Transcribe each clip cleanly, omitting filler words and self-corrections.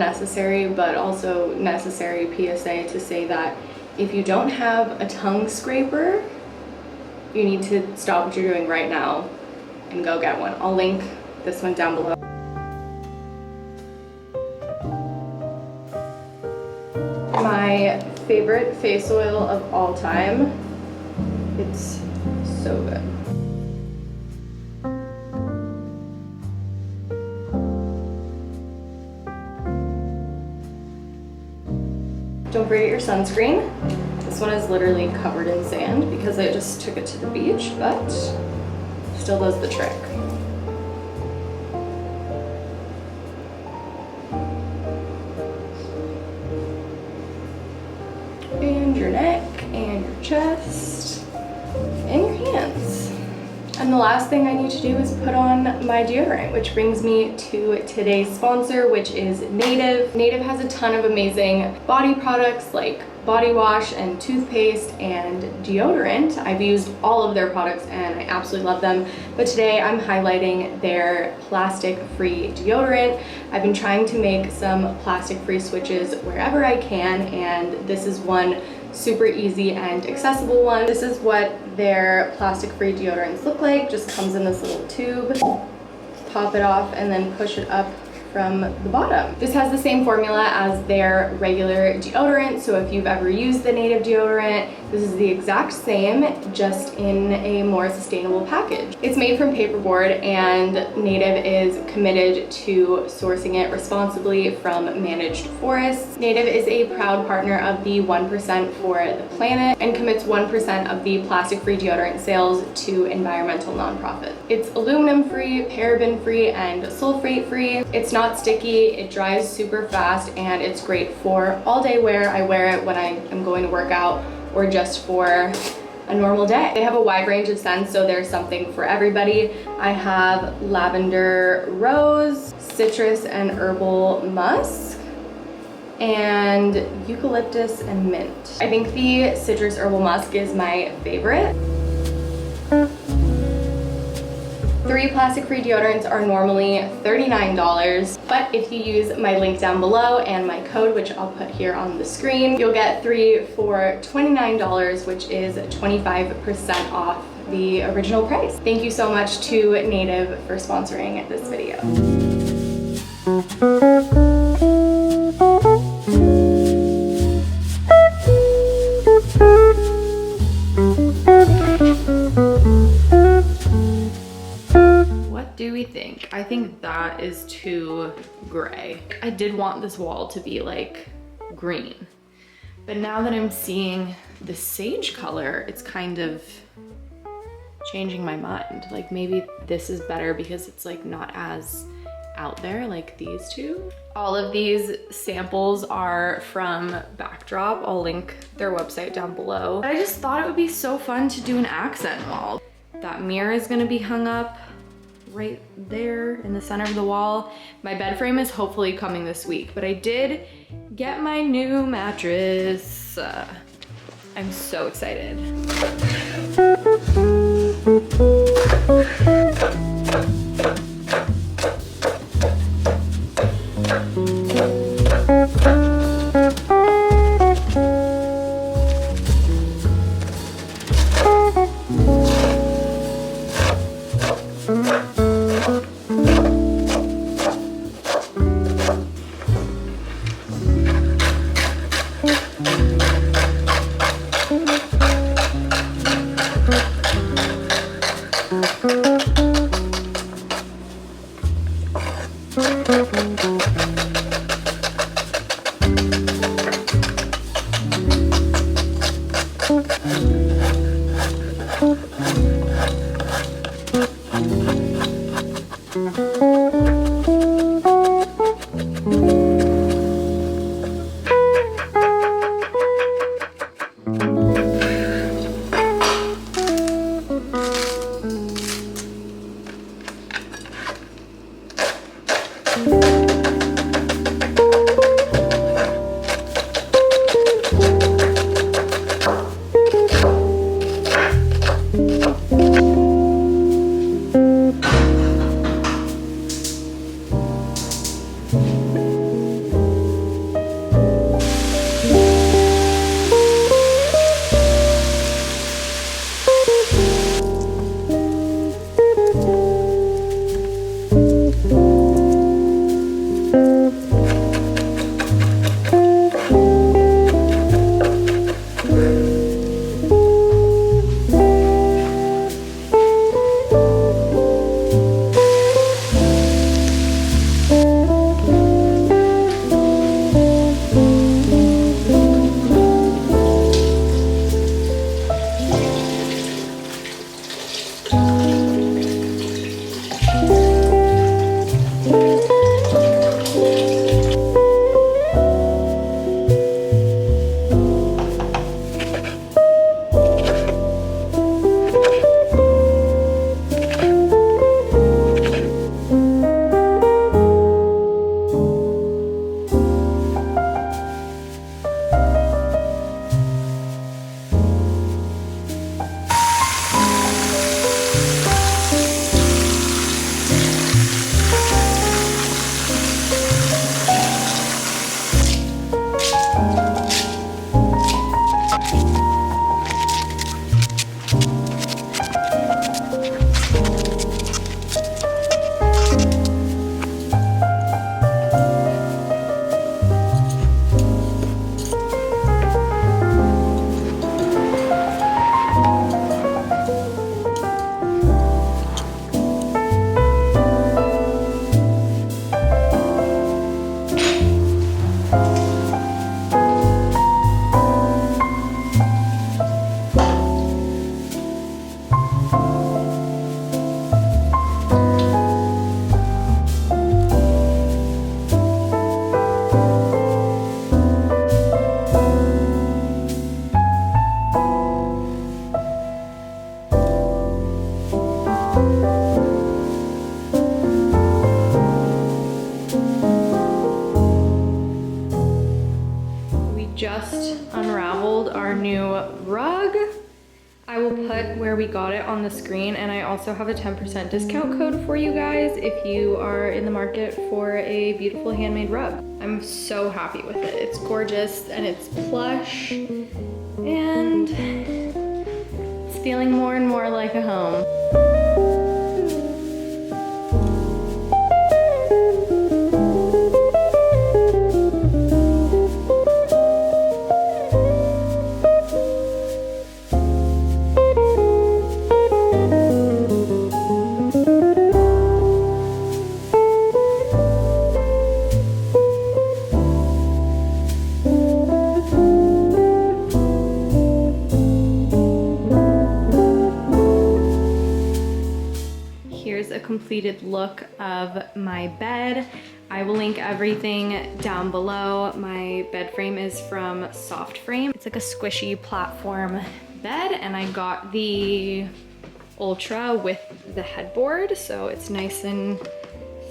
unnecessary but also necessary PSA to say that if you don't have a tongue scraper, you need to stop what you're doing right now and go get one. I'll link this one down below. My favorite face oil of all time. It's so good. Don't forget your sunscreen. This one is literally covered in sand because I just took it to the beach, but still does the trick. And your neck, and your chest, and your hands. And the last thing I need to do is put on my deodorant, which brings me to today's sponsor, which is Native. Native has a ton of amazing body products like body wash and toothpaste and deodorant. I've used all of their products and I absolutely love them. But today I'm highlighting their plastic-free deodorant. I've been trying to make some plastic-free switches wherever I can, and this is one super easy and accessible one. This is what their plastic-free deodorants look like. Just comes in this little tube. Pop it off and then push it up from the bottom. This has the same formula as their regular deodorant, so if you've ever used the Native deodorant, this is the exact same, just in a more sustainable package. It's made from paperboard, and Native is committed to sourcing it responsibly from managed forests. Native is a proud partner of the 1% for the planet and commits 1% of the plastic-free deodorant sales to environmental nonprofits. It's aluminum-free, paraben-free, and sulfate-free. It's not sticky, it dries super fast, and it's great for all-day wear. I wear it when I am going to work out or just for a normal day. They have a wide range of scents, so there's something for everybody. I have lavender rose, citrus and herbal musk, and eucalyptus and mint. I think the citrus herbal musk is my favorite. 3 plastic-free deodorants are normally $39, but if you use my link down below and my code, which I'll put here on the screen, you'll get 3 for $29, which is 25% off the original price. Thank you so much to Native for sponsoring this video. Do we think? I think that is too gray. I did want this wall to be like green, but now that I'm seeing the sage color, it's kind of changing my mind. Like maybe this is better because it's like not as out there like these two. All of these samples are from Backdrop. I'll link their website down below. But I just thought it would be so fun to do an accent wall. That mirror is gonna be hung up right there in the center of the wall. My bed frame is hopefully coming this week, but I did get my new mattress. I'm so excited. we got it on the screen, and I also have a 10% discount code for you guys if you are in the market for a beautiful handmade rug. I'm so happy with it. It's gorgeous and it's plush and it's feeling more and more like a home. Completed look of my bed. I will link everything down below. My bed frame is from Soft Frame. It's like a squishy platform bed, and I got the Ultra with the headboard, so it's nice and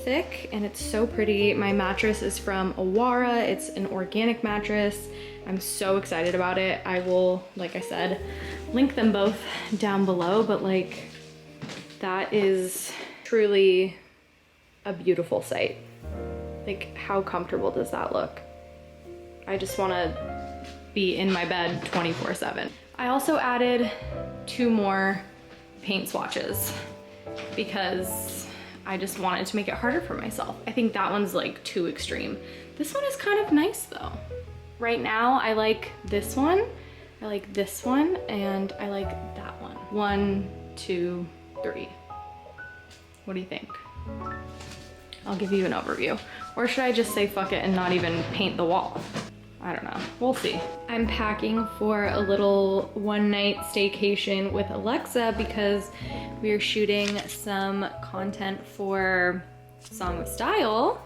thick and it's so pretty. My mattress is from Hara. It's an organic mattress. I'm so excited about it. I will, like I said, link them both down below, but like that is truly a beautiful sight. Like, how comfortable does that look? I just want to be in my bed 24/7. I also added 2 more paint swatches because I just wanted to make it harder for myself. I think that one's like too extreme. This one is kind of nice though. Right now I like this one, I like this one, and I like that one. 1, 2, 3. What do you think? I'll give you an overview. Or should I just say fuck it and not even paint the wall? I don't know, we'll see. I'm packing for a little one-night staycation with Alexa because we are shooting some content for Song with Style.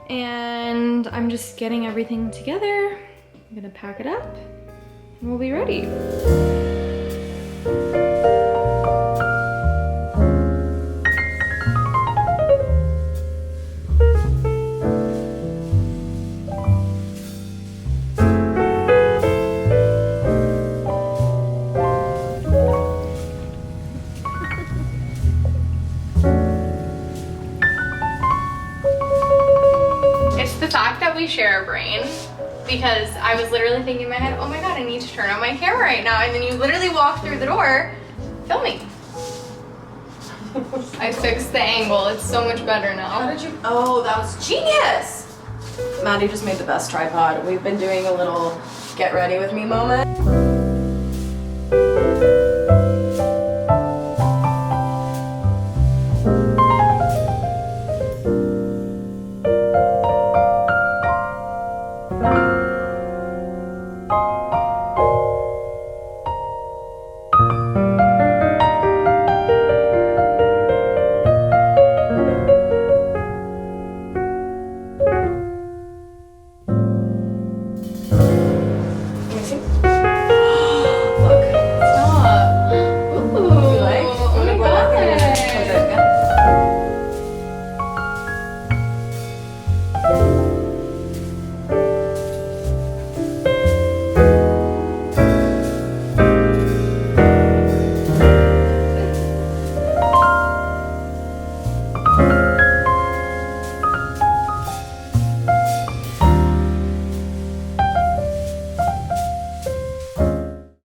And I'm just getting everything together. I'm gonna pack it up and we'll be ready. We share a brain, because I was literally thinking in my head, oh my god, I need to turn on my camera right now, and then you literally walk through the door filming. I fixed the angle, it's so much better now. How did you? Oh, that was genius! Maddie just made the best tripod. We've been doing a little get ready with me moment.